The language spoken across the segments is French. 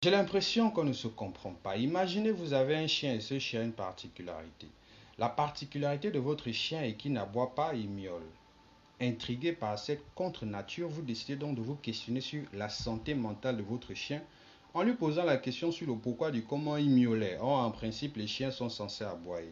J'ai l'impression qu'on ne se comprend pas. Imaginez, vous avez un chien et ce chien a une particularité. La particularité de votre chien est qu'il n'aboie pas, il miaule. Intrigué par cette contre-nature, vous décidez donc de vous questionner sur la santé mentale de votre chien en lui posant la question sur le pourquoi du comment il miaulait. Or, en principe, les chiens sont censés aboyer.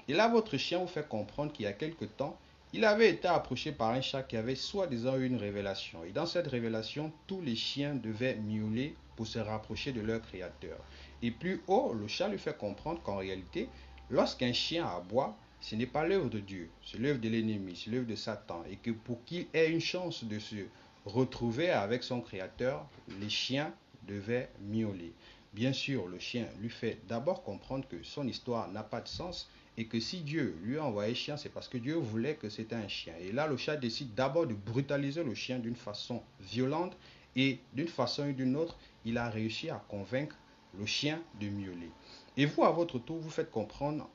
Et là, votre chien vous fait comprendre qu'il y a quelque temps, il avait été approché par un chat qui avait soi-disant eu une révélation. Et dans cette révélation, tous les chiens devaient miauler pour se rapprocher de leur créateur. Et plus haut, le chat lui fait comprendre qu'en réalité, lorsqu'un chien aboie, ce n'est pas l'œuvre de Dieu, c'est l'œuvre de l'ennemi, c'est l'œuvre de Satan. Et que pour qu'il ait une chance de se retrouver avec son créateur, les chiens devaient miauler. Bien sûr, le chien lui fait d'abord comprendre que son histoire n'a pas de sens et que si Dieu lui a envoyé chien, c'est parce que Dieu voulait que c'était un chien. Et là, le chat décide d'abord de brutaliser le chien d'une façon violente et d'une façon ou d'une autre, il a réussi à convaincre le chien de miauler. Et vous, à votre tour, vous faites comprendre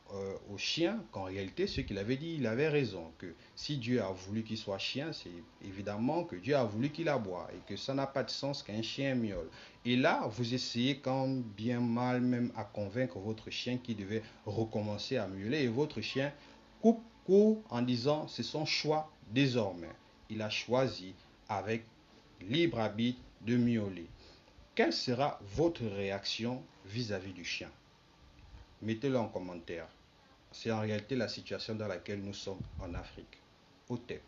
au chien qu'en réalité, ce qu'il avait dit, il avait raison. Que si Dieu a voulu qu'il soit chien, c'est évidemment que Dieu a voulu qu'il aboie. Et que ça n'a pas de sens qu'un chien miaule. Et là, vous essayez quand bien mal même à convaincre votre chien qui devait recommencer à miauler. Et votre chien coupe court en disant c'est son choix désormais. Il a choisi avec libre arbitre de miauler. Quelle sera votre réaction vis-à-vis du chien? Mettez-le en commentaire. C'est en réalité la situation dans laquelle nous sommes en Afrique. Au TEP.